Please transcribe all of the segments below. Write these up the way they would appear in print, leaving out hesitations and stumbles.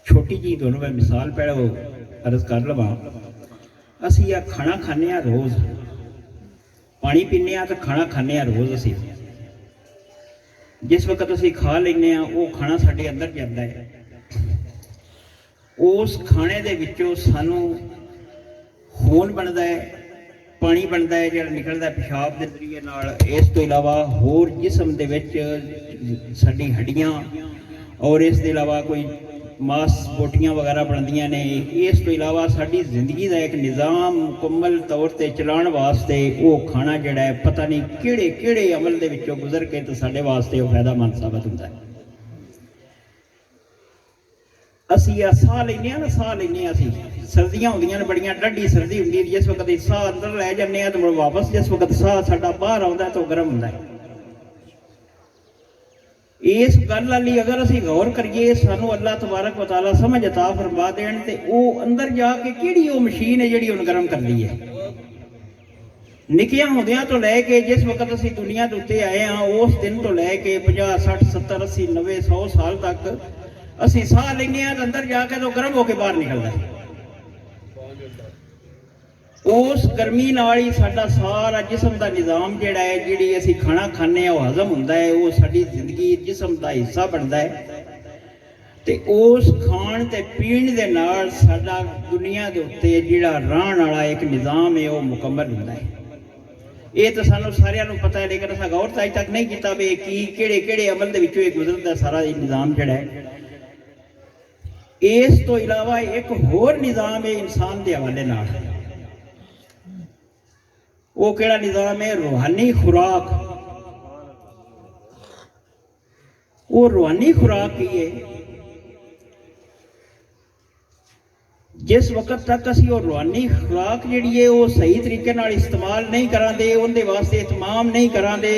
छोटी जी दोनों मैं मिसाल पहले अर्ज कर लवा। असी आ खाना खाने रोज़, पानी पीने तो खाना खाने रोज़। असी जिस वक्त असी खा लें वो खाना साढ़े अंदर जाता है, उस खाने दे विचों सानू खून बनता है, पानी बनता है जो निकलता है पेशाब के जरिए नाल। इस तो इलावा होर जिसम दे विच साडी हड्डियां और इस दे इलावा कोई मास बोटियां वगैरह बनदियां ने। इस तो इलावा साडी जिंदगी का एक निज़ाम मुकम्मल तौर पर चलाउण वास्ते वो खाना जिहड़ा है पता नहीं किहड़े किहड़े अमल दे विचों गुजर के तो साडे वास्ते वो फायदामंद साबित हुंदा है। असी आ साह लेने ना, साह लेने असी सर्दियां होंदियां ने, बड़ियां डढ़ी सर्दी हुंदी, जिस वक्त साह अंदर लै जाने तो वापस जिस वक्त साह साडा बाहर आउंदा तो गर्म हुंदा है। इस गल वाली अगर असी गौर करिए, सानू अल्लाह तबारक व तआला समझ अता फरमा देन ते वो अंदर जाके किहड़ी वो मशीन है जिहड़ी हुण गर्म करदी है। निक्कियां होंदियां तो लैके जिस वक्त असी दुनिया के उत्ते आए हाँ उस दिन तो लैके 50 60 70 80 90 100 साल तक असी साह लेने अंदर जाके तो गर्म होकर बाहर निकलता है। उस गर्मी नाल ही साडा सारा जिसम का निज़ाम जिहड़ा है, जिहड़ी असी खाना खाने वो हजम हुंदा है, वो साडी जिंदगी जिसम का हिस्सा बनता है। ते उस खाण ते पीण दे नाल साडा दुनिया के उत्ते जिहड़ा रहण वाला एक निज़ाम है वो मुकम्मल हुंदा है। ये तो सानू सारिਆਂ ਨੂੰ पता है, लेकिन असां गौर अज तक नहीं किया भी की किहड़े किहड़े अमल दे विचों गुजरदा सारा निज़ाम जिहड़ा है। इस तो इलावा एक होर निज़ाम है इंसान के हवाले नाल। वो केड़ा निज़ाम है? रूहानी खुराक। वो रूहानी खुराक की है, जिस वक्त तक असी वो रूहानी खुराक जिहड़ी है वो सही तरीके नाल इस्तेमाल नहीं करांदे, उहदे वास्ते इतमाम नहीं करांदे,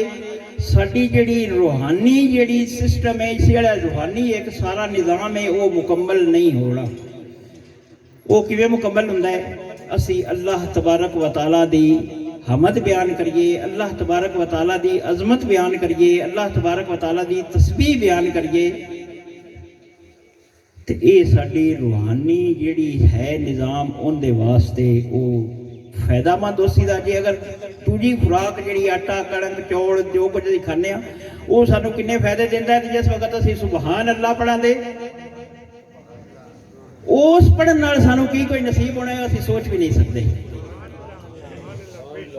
साडी जिहड़ी रूहानी जिहड़ी सिस्टम है, जिहड़ा रूहानी एक सारा निज़ाम है वो मुकम्मल नहीं होना। वो किवें मुकम्मल हुंदा है? असी अल्लाह तबारक व तआला दी हमद बयान करिए, अल्लाह तबारक व तआला दी अजमत बयान करिए, अल्लाह तबारक व तआला दी तस्बीह बयान करिए। तो ये साडी रूहानी जिहड़ी है निज़ाम उनके वास्ते वो फायदामंद उसी का। जे अगर दूजी खुराक जिहड़ी आटा कणक चौल जो कुछ असीं खाने वो सानू किन्ने फायदे दिंदा है। जिस वक्त असीं सुबहान अल्लाह पढ़ांदे, उस पढ़न नाल सानू की कोई नसीब होना है असीं सोच भी नहीं सकते,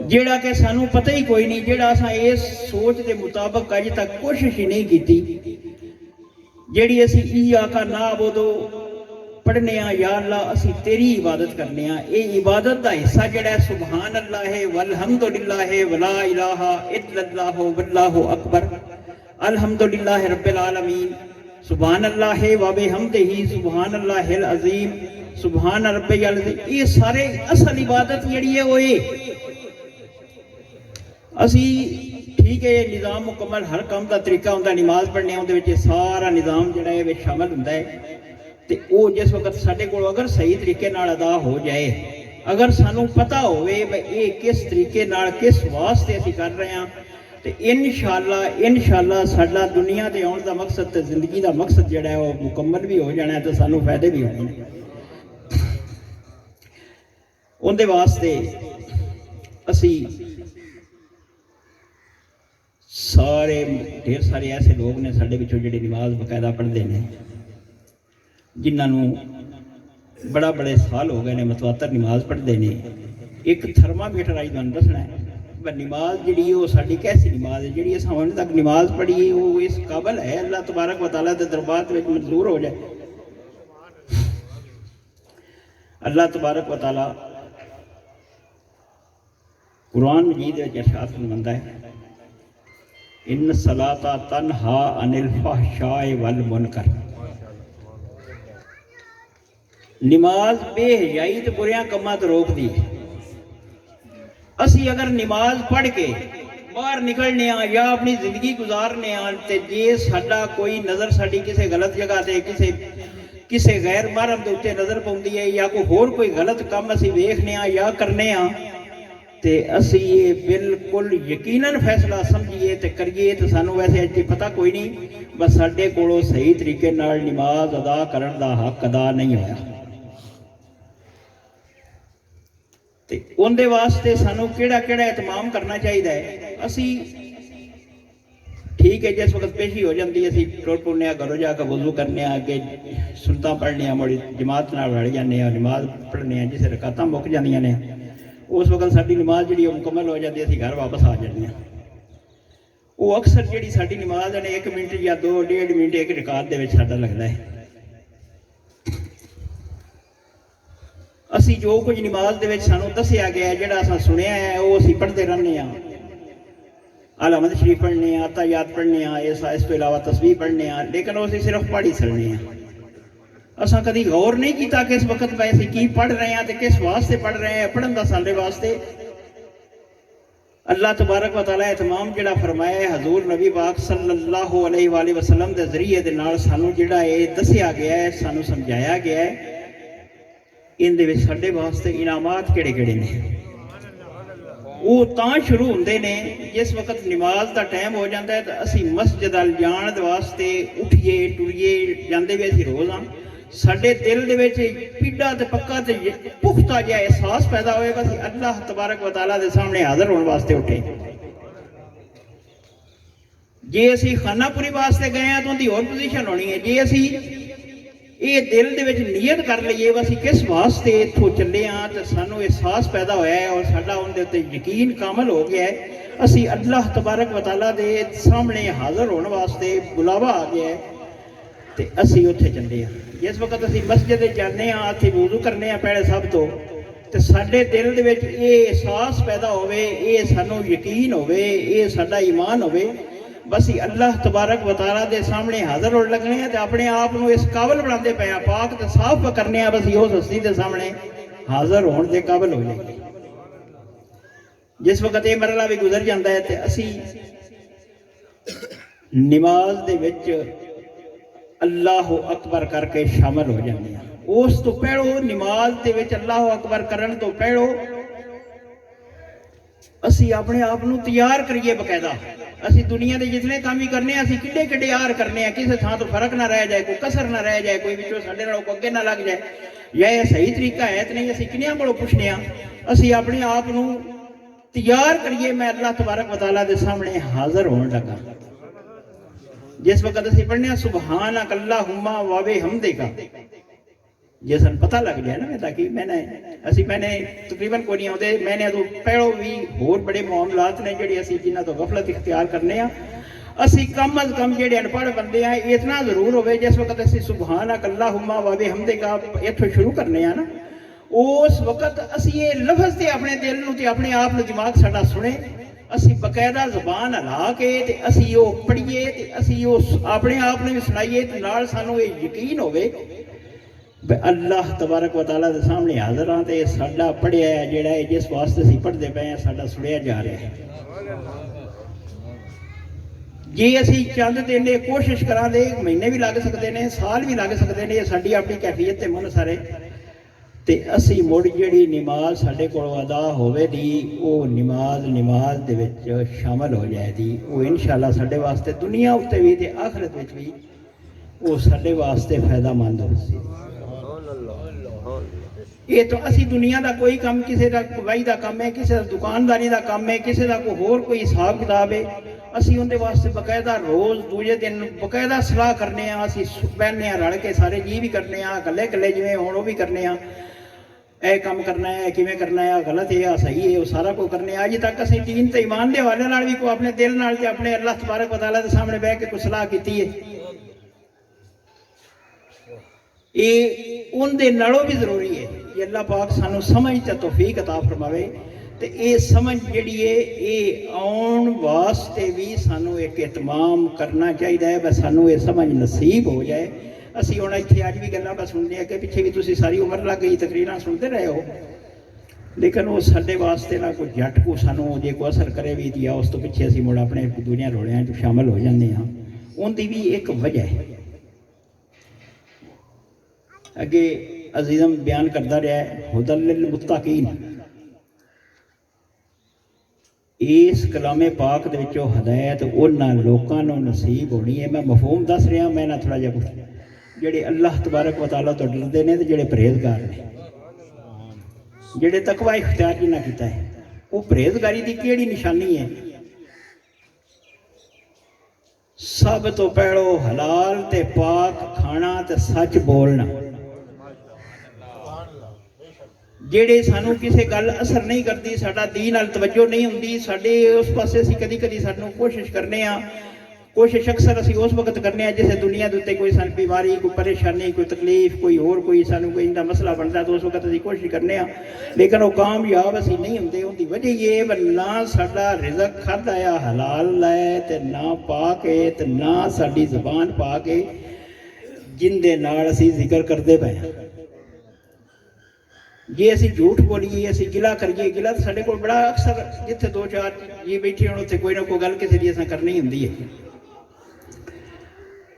जिहड़ा कि सानू पता ही कोई नहीं, जिहड़ा असां इस सोच के मुताबिक अज तक कोशिश ही नहीं की, जिहड़ी असीं ई आका ना अबुदो पढ़ने या अल्लाह असी तेरी इबादत करने। ये इबादत का हिस्सा जिहड़ा सुबहान अल्लाह है, वलहम्दुलिल्लाह है, वला इलाहा इल्लल्लाह वल्लाहु अकबर, अल्हम्दुलिल्लाह रब्बिल आलमीन, सुबहान अल्लाह है व बिहम्दिही, सुबहान अल्लाहिल अज़ीम, सुबहान रब्बिल अज़ीम। ये सारे असल इबादत जिहड़ी है वो असी ठीक है निज़ाम मुकम्मल हर काम का तरीका होंदा, नमाज पढ़ने उहदे सारा निज़ाम जिहड़ा है शामिल हुंदा है। तो वो जिस वक्त साढ़े को अगर सही तरीके नाल अदा हो जाए, अगर सानू पता होवे ये किस तरीके नाल किस वास्ते असीं कर रहे हैं, तो इंशाअल्लाह साडा दुनिया के आउण का मकसद तो जिंदगी का मकसद जिहड़ा है वो मुकम्मल भी हो जाना है, तो सानू फायदे भी होने। उनके वास्ते असी सारे ढेर सारे ऐसे लोग ने साडे विचों जिहड़े नमाज बकायदा पढ़ते हैं, जिन्होंने बड़े साल हो गए ने मतवातर नमाज पढ़ते हैं। एक थर्मामीटर आई तुहानूं दसना है नमाज जी वो साड़ी कैसी नमाज है जी अस हुण तक नमाज पढ़ी वो इस काबल है अल्लाह तबारक व तआला के दरबार में मंजूर हो जाए। अल्लाह तबारक व तआला कुरान मजीद इरशाद फरमांदा है, इन सलाता तनहा अनिल फहशाए वल मुनकर। नमाज बेहयाई तो बुरियां कमां तो रोक दी। असी अगर नमाज पढ़ के बाहर निकलने या अपनी जिंदगी गुजारने तो जे साडा कोई नज़र साड़ी किसी गलत जगह से किसी गैर महरम के उत्ते नज़र पाउंदी है या कोई होर कोई गलत काम असी वेखने या करने ਤੇ ਅਸੀਂ ਇਹ ਬਿਲਕੁਲ ਯਕੀਨਨ ਫੈਸਲਾ ਸਮਝੀਏ ਤੇ ਕਰੀਏ ਤੇ ਸਾਨੂੰ ਵੈਸੇ ਅੱਜ ਪਤਾ ਕੋਈ ਨਹੀਂ, ਬਸ ਸਾਡੇ ਕੋਲੋਂ ਸਹੀ ਤਰੀਕੇ ਨਾਲ ਨਮਾਜ਼ ਅਦਾ ਕਰਨ ਦਾ ਹੱਕ ਅਦਾ ਨਹੀਂ ਹੋਇਆ। ਤੇ ਉਹਦੇ ਵਾਸਤੇ ਸਾਨੂੰ ਕਿਹੜਾ ਕਿਹੜਾ ਇਤਮਾਮ ਕਰਨਾ ਚਾਹੀਦਾ ਹੈ। ਅਸੀਂ ठीक है, जिस वक्त पेशी हो जाती है असीं टुर पुने घरों जाकर वजू करने, अगे सुनता पढ़ने, मुड़ी जमात नाल रल जाने, नमाज पढ़ने, जिस रकातां मुक जांदियां ने उस वक्त साडी नमाज जिहड़ी मुकम्मल हो जाती है, असीं घर वापस आ जाते हैं। वो अक्सर जिहड़ी साडी नमाज ने 1 मिनट या 2 1.5 मिनट एक रकात दे विच साडा लगदा है। असीं जो कुछ नमाज दे विच सानूं दस्सिया गया, जिहड़ा असां सुनिया है, वो असीं पढ़दे रहने आ। आलमद शरीफ पढ़ने, आतायात पढ़ने, इस तो इलावा तस्बीह पढ़ने, लेकिन उसे सिर्फ पढ़ ही सकने हैं। असा कभी गौर नहीं किया कि इस वक्त वैसे की पढ़ रहे हैं तो किस वास्ते पढ़ रहे हैं। पढ़न का साडे वास्ते अल्लाह तबारक व तआला इतमाम जिहड़ा फरमाया है हजूर नबी पाक सल्लल्लाहु अलैहि वसल्लम के जरिए दे नाल सानू जिहड़ा ये दसिया गया है, सानू समझाया गया है। इहदे विच साडे वास्ते इनामात किहड़े-किहड़े ने वो तां शुरू होंदे ने जिस वक्त नमाज का टाइम हो जाता है तो असी मस्जिद अल जाण वास्ते उठिए टुरिए जाते भी असी रोज़ हाँ। साडे दिल दे विच पीड़ा ते पक्का ते पुख्ता जिहा एहसास पैदा होएगा असी अल्लाह तबारक व तआला दे सामने हाज़र होने वास्ते उठे। जे असी खानापुरी वास्ते गए हैं तो उनकी होर पोजीशन होनी है। जे असी ये दिल दे विच नीयत कर लईए असीं किस वास्ते इत्थों चले हाँ तो सानू एहसास पैदा होया है और साडा उनदे उत्ते यकीन कामल हो गया है। असीं अल्लाह तबारक व तआला दे सामने हाज़र होने वास्ते बुलावा आ गया है ते असीं उत्थे चले हाँ। जिस वक्त असीं मस्जिद जाने हाँ, उत्थे वुज़ू करने हाँ पहले सब तो साडे दिल दे विच ये एहसास पैदा होवे, ये सानू यकीन होवे, ये साडा ईमान होवे बस ही अल्लाह तबारक व तआला दे सामने हाज़र होने लगने हैं तो अपने आप को इस काबिल बनाते पे पाक तो साफ करने बस ही उस हस्ती के सामने हाज़र होने के काबिल हो जाए। जिस वक्त ये मरला भी गुजर जाता है तो असी नमाज दे विच अल्लाह अकबर करके शामिल हो जाते हैं। उस तो पहलो नमाज दे विच अल्लाह अकबर करन तो पहलो असी अपने आप को तैयार करिए। बकायदा असी दुनिया के जितने काम ही करने असी किड्डे किड्डे यार करने, किसी थां तो फर्क ना रह जाए, कोई कसर ना रह जाए, कोई विचों साडे नालों अगे ना लग जाए, या यह सही तरीका है तो नहीं। असी किन्नियां कोलों पुछने असी अपने आप को तैयार करिए। मैं अल्लाह तबारक व तआला दे सामने हाज़र होने लगा। जिस वक्त असी पढ़ने सुबहानक अल्लाहुम्मा व बिहम्दिका, जे सन पता लग जाए ना ताकि मैंने तकरीबन को नहीं आते, मैंने तो पहलों भी होर बड़े मामलात ने जिहड़े असी जिन्हां तो गफलत इख्तियार करने असी कम अज कम जिहड़े अनपढ़ बंदे हैं इतना जरूर होवे जिस वक्त असी सुबहानक अल्लाहुम्मा व बिहम्दिका इत्थों शुरू करने ना उस वक्त असी ये लफ्ज़ ते अपने दिल नूं ते अपने आप नूं दिमाग साडा सुने, असी बकायदा ज़बान हिला के ते असी वो पढ़िए ते असी वो अपने आप नूं भी सुनाइए ते नाल सानूं ये यकीन होवे अल्लाह तबारक व तआला के सामने हाज़र हाँ तो साडा पढ़िया है जिहड़ा है जिस वास्ते असीं पढ़ते पे हैं साडा सुनिया जा रहा है। जे असीं चंद दिन कोशिश करा दे महीने भी लग सकते हैं, साल भी लग सकते हैं, साडी अपनी कैफियत ते मुनसर है ते असीं मुड़ जिहड़ी नमाज साडे कोलों अदा होवेगी वो नमाज दे विच शामिल हो जाएगी। वो इंशाअल्लाह साडे वास्ते दुनिया उत्ते भी ते आखिरत विच भी वो साडे वास्ते फायदामंद होगी। ये तो असी दुनिया का कोई काम किसी का गवाही का काम है, किसी का दुकानदारी का काम है, किसी का कोई हिसाब किताब है, असी उनके वास्ते बकायदा रोज़ दूजे दिन बकायदा सलाह करने असी बहने रल के सारे जी भी करने कल्ले कल्ले जिवें हुण वो भी करने ए काम करना है किवें करना है गलत है सही है वो सारा कुछ करने। अज तक असी दीन ते ईमान के हवाले नाल भी कोई अपने दिल नाल ते अपने अल्लाह तबारक व तआला के सामने बह के कोई सलाह की है। ये उनके नालों भी जरूरी है कि अल्लाह पाक सानू समझ ते तौफीक अता फरमावे ते ये समझ जिहड़ी है ये आउण वास्ते भी सानू एक एहतमाम करना चाहिए है। बस सानू ये समझ नसीब हो जाए। असी हुण इत्थे अज भी गल्लां बस सुनने अगे पिछे भी तुसीं सारी उम्र लग गई तकरीरां सुनते रहे हो, लेकिन वो साडे वास्ते ना कोई जट को सानू जे कोई असर करे भी दिया उस तो पिछे असीं मुड़ अपने दुनिया रोलियां च शामिल हो जाते हाँ। उनकी भी एक वजह है। अगे अजीज़म बयान करता रहा है हुदल लिल मुत्तकीन, ਇਸ ਕਲਾਮੇ ਪਾਕ ਦੇ ਵਿੱਚੋਂ ਹਦਾਇਤ ਉਹਨਾਂ ਲੋਕਾਂ ਨੂੰ ਨਸੀਬ ਹੋਣੀ ਹੈ। ਮੈਂ ਮਫਹੂਮ ਦੱਸ ਰਿਹਾ, ਮੈਂ ਨਾ ਥੋੜ੍ਹਾ ਜਿਹਾ ਕੁਛ, ਜਿਹੜੇ ਅੱਲਾਹ ਤਬਾਰਕ व तआला ਤੋਂ ਡਰਦੇ ਨੇ ਤੇ ਜਿਹੜੇ ਪਰਹੇਜ਼ਗਾਰ ਨੇ, ਜਿਹੜੇ ਤਕਵਾ ਇਖਤਿਆਰ ਜਿਨ੍ਹਾਂ ਕੀਤਾ ਹੈ। ਉਹ ਪਰਹੇਜ਼ਗਾਰੀ ਦੀ ਕਿਹੜੀ ਨਿਸ਼ਾਨੀ ਹੈ? ਸਭ ਤੋਂ ਪਹਿਲੋਂ ਹਲਾਲ ਤੇ ਪਾਕ ਖਾਣਾ ਤੇ ਸੱਚ ਬੋਲਣਾ। ਜਿਹੜੇ ਸਾਨੂੰ ਕਿਸੇ ਗੱਲ ਅਸਰ ਨਹੀਂ ਕਰਦੀ, ਸਾਡਾ ਦੀਨ ਨਾਲ ਤਵੱਜੋ ਨਹੀਂ ਹੁੰਦੀ, ਸਾਡੇ ਉਸ ਪਾਸੇ ਅਸੀਂ ਕਦੀ ਕਦੀ ਸਾਨੂੰ ਕੋਸ਼ਿਸ਼ ਕਰਨੇ ਆ, ਕੋਸ਼ਿਸ਼ ਅਕਸਰ ਅਸੀਂ ਉਸ ਵਕਤ ਕਰਨੇ ਆ ਜਿਸੇ ਦੁਨੀਆ ਦੇ ਉੱਤੇ ਕੋਈ ਸਾਨੂੰ ਬਿਮਾਰੀ, ਕੋਈ ਪਰੇਸ਼ਾਨੀ, ਕੋਈ ਤਕਲੀਫ, ਕੋਈ ਹੋਰ ਕੋਈ ਸਾਨੂੰ ਕੋਈ ਇਹਦਾ ਮਸਲਾ ਬਣਦਾ ਤਾਂ ਉਸ ਵਕਤ ਅਸੀਂ ਕੋਸ਼ਿਸ਼ ਕਰਨੇ ਆ, ਲੇਕਿਨ ਉਹ ਕਾਮਯਾਬ ਅਸੀਂ ਨਹੀਂ ਹੁੰਦੇ। ਉਹਦੀ ਵਜ੍ਹਾ ਇਹ ਵੀ ਨਾ ਸਾਡਾ ਰਿਜ਼ਕ ਖਾਧਾ ਆ ਹਲਾਲ ਹੈ ਤੇ ਨਾ ਪਾ ਕੇ ਤੇ ਨਾ ਸਾਡੀ ਜ਼ੁਬਾਨ ਪਾ ਕੇ ਜਿੰਦੇ ਨਾਲ ਅਸੀਂ ਜ਼ਿਕਰ ਕਰਦੇ ਪਏ ਹਾਂ। ਜੇ ਅਸੀਂ ਝੂਠ ਬੋਲੀਏ, ਅਸੀਂ ਗਿਲਾ ਕਰੀਏ, ਗਿਲਾ ਤਾਂ ਸਾਡੇ ਕੋਲ ਬੜਾ ਅਕਸਰ ਜਿੱਥੇ ਦੋ ਚਾਰ ਜੀ ਬੈਠੇ ਹੋਣ ਉੱਥੇ ਕੋਈ ਨਾ ਕੋਈ ਗੱਲ ਕਿਸੇ ਦੀ ਅਸਾਂ ਕਰਨੀ ਹੁੰਦੀ ਹੈ।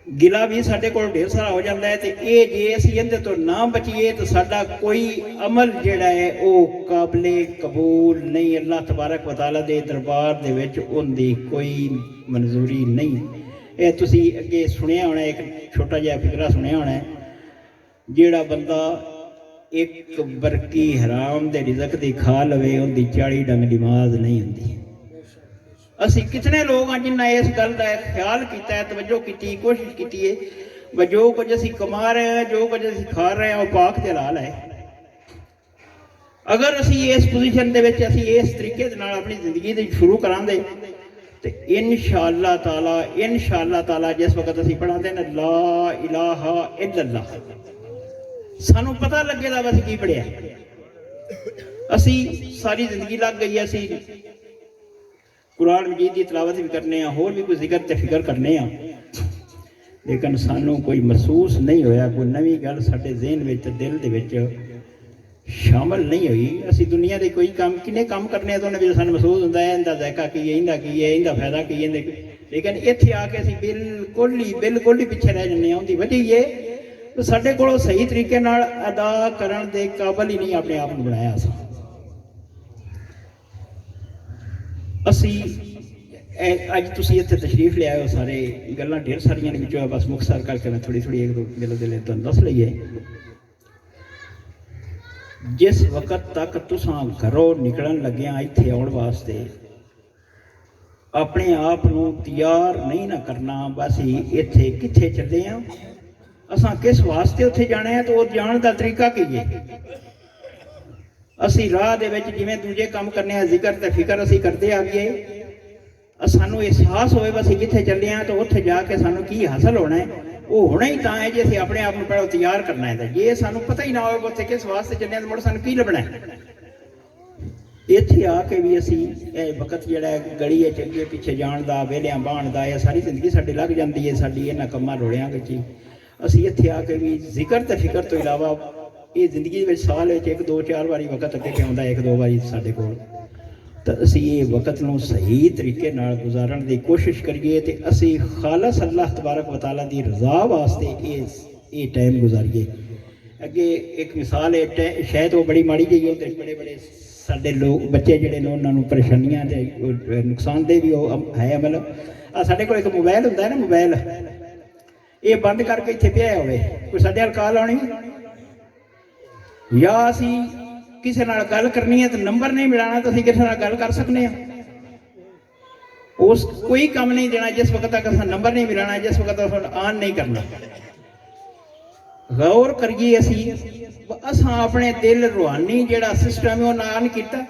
ਗਿਲਾ ਵੀ ਸਾਡੇ ਕੋਲ ਢੇਰ ਸਾਰਾ ਹੋ ਜਾਂਦਾ ਹੈ। ਤੇ ਇਹ ਜੇ ਅਸੀਂ ਇਹਦੇ ਤੋਂ ਨਾ ਬਚੀਏ ਤਾਂ ਸਾਡਾ ਕੋਈ ਅਮਲ ਜਿਹੜਾ ਹੈ ਉਹ ਕਾਬਲੇ ਕਬੂਲ ਨਹੀਂ। ਅੱਲਾਹ ਤਬਾਰਕ व तआला ਦੇ ਦਰਬਾਰ ਦੇ ਵਿੱਚ ਉਹਦੀ ਕੋਈ ਮਨਜ਼ੂਰੀ ਨਹੀਂ। ਇਹ ਤੁਸੀਂ ਅੱਗੇ ਸੁਣਿਆ ਹੋਣਾ, ਇੱਕ ਛੋਟਾ ਜਿਹਾ ਫਿਕਰਾ ਸੁਣਿਆ ਹੋਣਾ, ਜਿਹੜਾ ਬੰਦਾ ਇੱਕ ਬਰਕੀ ਹਰਾਮ ਦੇ ਰਿਜ਼ਕ ਦੀ ਖਾ ਲਵੇ ਉਹਦੀ 40 ਡੰਗ ਨਮਾਜ਼ ਨਹੀਂ ਹੁੰਦੀ। ਅਸੀਂ ਕਿਤਨੇ ਲੋਕ ਹਾਂ ਜਿਨ੍ਹਾਂ ਇਸ ਗੱਲ ਦਾ ਖਿਆਲ ਕੀਤਾ ਹੈ, ਤਵੱਜੋ ਕੀਤੀ, ਕੋਸ਼ਿਸ਼ ਕੀਤੀ ਹੈ, ਜੋ ਕੁਝ ਅਸੀਂ ਕਮਾ ਰਹੇ ਹਾਂ, ਜੋ ਕੁਝ ਅਸੀਂ ਖਾ ਰਹੇ ਹਾਂ ਉਹ ਪਾਕ ਤੇ ਹਲਾਲ ਹੈ। ਅਗਰ ਅਸੀਂ ਇਸ ਪੋਜੀਸ਼ਨ ਦੇ ਵਿੱਚ ਅਸੀਂ ਇਸ ਤਰੀਕੇ ਦੇ ਨਾਲ ਆਪਣੀ ਜ਼ਿੰਦਗੀ ਦੀ ਸ਼ੁਰੂ ਕਰਾਂਗੇ ਤੇ ਇਨਸ਼ਾ ਅੱਲਾਹ ਤਾਲਾ ਜਿਸ ਵਕਤ ਅਸੀਂ ਪੜ੍ਹਾਉਂਦੇ ਨੇ ਲਾ ਇਲਾਹਾ ਇल्लल्लाह, ਸਾਨੂੰ ਪਤਾ ਲੱਗੇਗਾ ਬਸ ਕੀ ਪੜਿਆ। ਅਸੀਂ ਸਾਰੀ ਜ਼ਿੰਦਗੀ ਲੱਗ ਗਈ, ਅਸੀਂ ਕੁਰਾਨ ਮਜੀਦ ਦੀ ਤਲਾਵਤ ਵੀ ਕਰਨੇ ਆ, ਹੋਰ ਵੀ ਕੋਈ ਜ਼ਿਕਰ ਤੇ ਫਿਕਰ ਕਰਨੇ ਆ, ਲੇਕਿਨ ਸਾਨੂੰ ਕੋਈ ਮਹਿਸੂਸ ਨਹੀਂ ਹੋਇਆ, ਕੋਈ ਨਵੀਂ ਗੱਲ ਸਾਡੇ ਜ਼ਿਹਨ ਵਿੱਚ ਦਿਲ ਦੇ ਵਿੱਚ ਸ਼ਾਮਲ ਨਹੀਂ ਹੋਈ। ਅਸੀਂ ਦੁਨੀਆ ਦੇ ਕੋਈ ਕੰਮ ਕਿੰਨੇ ਕੰਮ ਕਰਨੇ ਆ ਤਾਂ ਉਹਨਾਂ ਵਿੱਚ ਸਾਨੂੰ ਮਹਿਸੂਸ ਹੁੰਦਾ ਹੈ ਇਹਦਾ ਜ਼ਾਇਕਾ ਕੀ ਹੈ, ਇਹਦਾ ਕੀ ਹੈ, ਇਹਦਾ ਫਾਇਦਾ ਕੀ ਹੈ, ਲੇਕਿਨ ਇੱਥੇ ਆ ਕੇ ਅਸੀਂ ਬਿਲਕੁਲ ਹੀ ਪਿੱਛੇ ਰਹਿ ਜਾਂਦੇ ਹਾਂ। ਉਹਦੀ ਵਜ੍ਹਾ ਇਹ ਸਾਡੇ ਕੋਲੋਂ ਸਹੀ ਤਰੀਕੇ ਨਾਲ ਅਦਾ ਕਰਨ ਦੇ ਕਾਬਲ ਹੀ ਨਹੀਂ ਆਪਣੇ ਆਪ ਨੂੰ ਬਣਾਇਆ ਅਸੀਂ। ਅੱਜ ਤੁਸੀਂ ਇੱਥੇ ਤਸ਼ਰੀਫ ਲਿਆਏ ਹੋ, ਸਾਰੇ ਗੱਲਾਂ ਢੇਰ ਸਾਰੀਆਂ ਨੇ, ਵਿੱਚੋਂ ਬਸ ਮੁਖਤਸਰ ਕਰਕੇ ਮੈਂ ਥੋੜੀ ਇੱਕ ਦੋ ਦਿਲ ਤੁਹਾਨੂੰ ਦੱਸ ਲਈਏ। ਜਿਸ ਵਕਤ ਤੱਕ ਤੁਸੀਂ ਘਰੋਂ ਨਿਕਲਣ ਲੱਗਿਆ ਇੱਥੇ ਆਉਣ ਵਾਸਤੇ ਆਪਣੇ ਆਪ ਨੂੰ ਤਿਆਰ ਨਹੀਂ ਨਾ ਕਰਨਾ, ਬਸ ਇੱਥੇ ਕਿੱਥੇ ਚੱਲੇ ਆ, ਅਸਾਂ ਕਿਸ ਵਾਸਤੇ ਉੱਥੇ ਜਾਣਾ ਹੈ, ਤਾਂ ਉਹ ਜਾਣ ਦਾ ਤਰੀਕਾ ਕੀ ਹੈ। ਅਸੀਂ ਰਾਹ ਦੇ ਵਿੱਚ ਜਿਵੇਂ ਦੂਜੇ ਕੰਮ ਕਰਨੇ ਆ, ਜ਼ਿਕਰ ਤੇ ਫਿਕਰ ਅਸੀਂ ਕਰਦੇ ਆ ਗਏ, ਸਾਨੂੰ ਅਹਿਸਾਸ ਹੋਵੇ ਬਸ ਅਸੀਂ ਕਿੱਥੇ ਚੱਲੇ ਆ, ਤਾਂ ਉੱਥੇ ਜਾ ਕੇ ਸਾਨੂੰ ਕੀ ਹਾਸਲ ਹੋਣਾ ਹੈ, ਉਹ ਹੋਣਾ ਹੀ ਤਾਂ ਹੈ ਜੇ ਅਸੀਂ ਆਪਣੇ ਆਪ ਨੂੰ ਪਹਿਲਾਂ ਤਿਆਰ ਕਰਨਾ ਹੈ। ਜੇ ਸਾਨੂੰ ਪਤਾ ਹੀ ਨਾ ਹੋਵੇ ਉੱਥੇ ਕਿਸ ਵਾਸਤੇ ਚੱਲੇ ਆ ਤਾਂ ਮੁੜ ਸਾਨੂੰ ਕੀ ਲੱਭਣਾ ਹੈ। ਇੱਥੇ ਆ ਕੇ ਵੀ ਅਸੀਂ ਇਹ ਵਕਤ ਜਿਹੜਾ ਗਲੀ ਹੈ ਅੱਗੇ ਪਿੱਛੇ ਜਾਣ ਦਾ, ਵਿਹਲਿਆਂ ਬਾਹਣ ਦਾ, ਇਹ ਸਾਰੀ ਜ਼ਿੰਦਗੀ ਸਾਡੀ ਲੱਗ ਜਾਂਦੀ ਹੈ ਸਾਡੀ ਇਹਨਾਂ ਕੰਮਾਂ ਰੋੜਿਆਂ ਵਿੱਚ ਹੀ। ਅਸੀਂ ਇੱਥੇ ਆ ਕੇ ਵੀ ਜ਼ਿਕਰ ਤੇ ਫਿਕਰ ਤੋਂ ਇਲਾਵਾ ਇਹ ਜ਼ਿੰਦਗੀ ਦੇ ਵਿੱਚ ਸਾਲ ਵਿੱਚ 1 2 4 ਵਾਰੀ ਵਕਤ ਅੱਗੇ ਆਉਂਦਾ, 1 2 ਵਾਰੀ ਸਾਡੇ ਕੋਲ, ਤਾਂ ਅਸੀਂ ਇਹ ਵਕਤ ਨੂੰ ਸਹੀ ਤਰੀਕੇ ਨਾਲ ਗੁਜ਼ਾਰਨ ਦੀ ਕੋਸ਼ਿਸ਼ ਕਰੀਏ ਤੇ ਅਸੀਂ ਖਾਲਸ ਅੱਲਾਹ ਤਬਾਰਕ व तआला ਦੀ ਰਜ਼ਾ ਵਾਸਤੇ ਇਹ ਟਾਈਮ ਗੁਜ਼ਾਰੀਏ। ਅੱਗੇ ਇੱਕ ਮਿਸਾਲ ਹੈ, ਸ਼ਾਇਦ ਉਹ ਬੜੀ ਮਾੜੀ ਜਿਹੀ, ਉਹਦੇ ਬੜੇ ਸਾਡੇ ਲੋਕ ਬੱਚੇ ਜਿਹੜੇ ਨੇ ਉਹਨਾਂ ਨੂੰ ਪਰੇਸ਼ਾਨੀਆਂ ਤੇ ਨੁਕਸਾਨਦੇਹ ਵੀ ਉਹ ਹੈ ਅਮਲ। ਸਾਡੇ ਕੋਲ ਇੱਕ ਮੋਬਾਈਲ ਹੁੰਦਾ ਹੈ ਨਾ, ਮੋਬਾਈਲ ਇਹ ਬੰਦ ਕਰਕੇ ਇੱਥੇ ਪਿਆ ਹੋਵੇ, ਕੋਈ ਸਾਡੇ ਨਾਲ ਕਾਲ ਆਉਣੀ ਜਾਂ ਅਸੀਂ ਕਿਸੇ ਨਾਲ ਗੱਲ ਕਰਨੀ ਹੈ ਤਾਂ ਨੰਬਰ ਨਹੀਂ ਮਿਲਾਣਾ, ਤਾਂ ਅਸੀਂ ਕਿਸੇ ਨਾਲ ਗੱਲ ਕਰ ਸਕਦੇ ਹਾਂ। ਉਸ ਕੋਈ ਕੰਮ ਨਹੀਂ ਦੇਣਾ ਜਿਸ ਵਕਤ ਤੱਕ ਅਸਾਂ ਨੰਬਰ ਨਹੀਂ ਮਿਲਾਣਾ, ਜਿਸ ਵਕਤ ਆਨ ਨਹੀਂ ਕਰਨਾ। ਗੌਰ ਕਰੀਏ ਅਸੀਂ ਅਸਾਂ ਆਪਣੇ ਦਿਲ ਰੂਹਾਨੀ ਜਿਹੜਾ ਸਿਸਟਮ ਹੈ ਉਹ ਆਨ ਕੀਤਾ,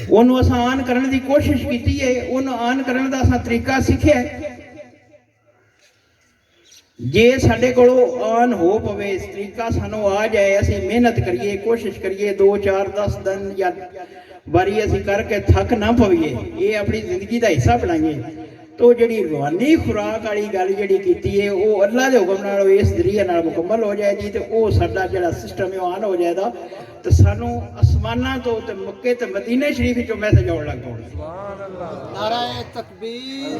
ਉਹਨੂੰ ਅਸਾਂ ਆਨ ਕਰਨ ਦੀ ਕੋਸ਼ਿਸ਼ ਕੀਤੀ ਹੈ, ਉਹਨੂੰ ਆਨ ਕਰਨ ਦਾ ਅਸਾਂ ਤਰੀਕਾ ਸਿੱਖਿਆ ਹੈ। ਜੇ ਸਾਡੇ ਕੋਲੋਂ ਆਨ ਹੋ ਪਵੇ, ਇਸ ਤਰੀਕਾ ਸਾਨੂੰ ਆ ਜਾਏ, ਅਸੀਂ ਮਿਹਨਤ ਕਰੀਏ, ਕੋਸ਼ਿਸ਼ ਕਰੀਏ, 2 4 10 ਦਿਨ ਜਾਂ ਵਾਰੀ ਅਸੀਂ ਕਰਕੇ ਥੱਕ ਨਾ ਪਈਏ, ਇਹ ਆਪਣੀ ਜ਼ਿੰਦਗੀ ਦਾ ਹਿੱਸਾ ਬਣਾਈਏ, ਤਾਂ ਜਿਹੜੀ ਰੂਹਾਨੀ ਖੁਰਾਕ ਵਾਲੀ ਗੱਲ ਜਿਹੜੀ ਕੀਤੀ ਹੈ ਉਹ ਅੱਲਾਹ ਦੇ ਹੁਕਮ ਨਾਲ ਇਸ ਜ਼ਰੀਏ ਨਾਲ ਮੁਕੰਮਲ ਹੋ ਜਾਏਗੀ ਤੇ ਉਹ ਸਾਡਾ ਜਿਹੜਾ ਸਿਸਟਮ ਹੈ ਉਹ ਆਨ ਹੋ ਜਾਏਗਾ ਤੇ ਸਾਨੂੰ ਅਸਮਾਨਾਂ ਤੋਂ ਤੇ ਮੱਕੇ ਤੇ ਮਦੀਨੇ ਸ਼ਰੀਫ ਵਿੱਚੋਂ ਮੈਸੇਜ ਆਉਣ ਲੱਗ ਪਉਣਗੇ। ਸੁਭਾਨ ਅੱਲਾਹ, ਨਾਰੇ ਤਕਬੀਰ,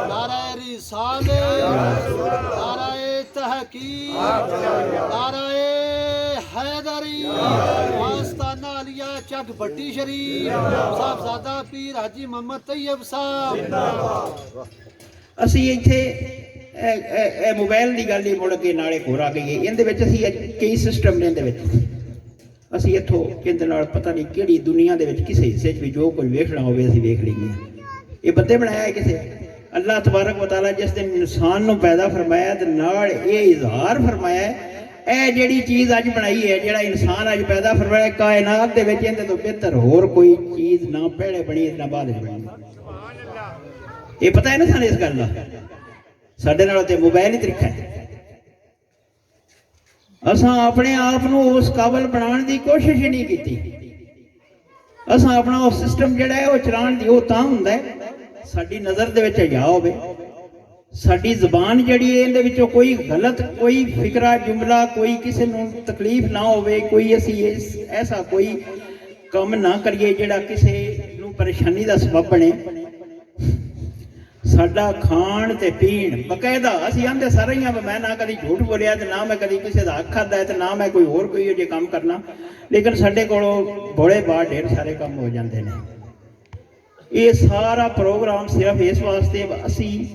ਨਾਰੇ ਰਿਸਾਲਤ, ਨਾਰੇ ਤਹकीक, ਨਾਰੇ हैदरी, आस्ताना लिया ਚੱਕ ਭੱਟੀ ਸ਼ਰੀਫ ਸਾਹਿਬਜ਼ਾਦਾ ਪੀਰ ਹਾਜੀ ਮੁਹੰਮਦ ਤੈयब ਸਾਹਿਬ। ਅਸੀਂ ਇੱਥੇ ਇਹ ਮੋਬਾਈਲ ਦੀ ਗੱਲ ਹੀ ਮੁੜ ਕੇ ਨਾਲੇ ਹੋਰ ਆ ਗਈ। ਇਹਦੇ ਵਿੱਚ ਅਸੀਂ ਕਈ ਸਿਸਟਮ ਨੇ ਇਹਦੇ ਵਿੱਚ। ਅਸੀਂ ਇੱਥੋਂ ਇਹਦੇ ਨਾਲ ਪਤਾ ਨਹੀਂ ਕਿਹੜੀ ਦੁਨੀਆ ਦੇ ਵਿੱਚ ਕਿਸੇ ਹਿੱਸੇ 'ਚ ਵੀ ਜੋ ਕੁਝ ਵੇਖਣਾ ਹੋਵੇ ਅਸੀਂ ਵੇਖ ਲੈਂਦੇ ਹਾਂ। ਇਹ ਬੰਦੇ ਬਣਾਇਆ ਹੈ ਕਿਸੇ ਅੱਲਾਹ ਤਬਾਰਕ व तआला जिस दिन इंसान ਨੂੰ ਪੈਦਾ ਫਰਮਾਇਆ ਤੇ ਨਾਲ ਇਹ ਇਜ਼ਹਾਰ ਫਰਮਾਇਆ ਇਹ ਜਿਹੜੀ ਚੀਜ਼ ਅੱਜ ਬਣਾਈ ਹੈ, ਜਿਹੜਾ ਇਨਸਾਨ ਅੱਜ ਪੈਦਾ ਫਰਮਾਇਆ ਕਾਇਨਾਤ ਦੇ ਵਿੱਚ, ਇਹਦੇ ਤੋਂ ਬਿਹਤਰ ਹੋਰ ਕੋਈ ਚੀਜ਼ ਨਾ ਪਹਿਲੇ ਬਣੀ ਨਾ ਬਾਅਦ ਵਿੱਚ ਬਣੀ। ਇਹ ਪਤਾ ਹੈ ਨਾ ਸਾਨੂੰ ਇਸ ਗੱਲ ਦਾ। ਸਾਡੇ ਨਾਲ ਤੇ ਮੋਬਾਈਲ ਹੀ ਤਰੀਕਾ ਹੈ। ਅਸਾਂ ਆਪਣੇ ਆਪ ਨੂੰ ਉਸ ਕਾਬਲ ਬਣਾਉਣ ਦੀ ਕੋਸ਼ਿਸ਼ ਹੀ ਨਹੀਂ ਕੀਤੀ। ਅਸਾਂ ਆਪਣਾ ਉਹ ਸਿਸਟਮ ਜਿਹੜਾ ਹੈ ਉਹ ਚਲਾਉਣ ਦੀ ਉਹ ਤਾਂ ਹੁੰਦਾ ਹੈ ਸਾਡੀ ਨਜ਼ਰ ਦੇ ਵਿੱਚ ਹਯਾ ਹੋਵੇ, ਸਾਡੀ ਜ਼ਬਾਨ ਜਿਹੜੀ ਹੈ ਇਹਦੇ ਵਿੱਚੋਂ ਕੋਈ ਗਲਤ ਕੋਈ ਫਿਕਰਾ ਜੁਮਲਾ ਕੋਈ ਕਿਸੇ ਨੂੰ ਤਕਲੀਫ ਨਾ ਹੋਵੇ, ਕੋਈ ਅਸੀਂ ਐਸਾ ਕੋਈ ਕੰਮ ਨਾ ਕਰੀਏ ਜਿਹੜਾ ਕਿਸੇ ਨੂੰ ਪਰੇਸ਼ਾਨੀ ਦਾ ਸਬਬ ਬਣੇ। ਸਾਡਾ ਖਾਣ ਤੇ ਪੀਣ ਬਕਾਇਦਾ ਅਸੀਂ ਆਂਦੇ ਸਾਰੇ ਹੀ ਆ। ਮੈਂ ਨਾ ਕਦੀ ਝੂਠ ਬੋਲਿਆ ਤੇ ਨਾ ਮੈਂ ਕਦੀ ਕਿਸੇ ਦਾ ਹੱਕ ਖਾਦਾ ਤੇ ਨਾ ਮੈਂ ਕੋਈ ਹੋਰ ਕੋਈ ਜੇ ਕੰਮ ਕਰਨਾ, ਲੇਕਿਨ ਸਾਡੇ ਕੋਲੋਂ ਬੋਲੇ ਬਾਹਰ ਢੇਰ ਸਾਰੇ ਕੰਮ ਹੋ ਜਾਂਦੇ ਨੇ। ਇਹ ਸਾਰਾ ਪ੍ਰੋਗਰਾਮ ਸਿਰਫ ਇਸ ਵਾਸਤੇ ਅਸੀਂ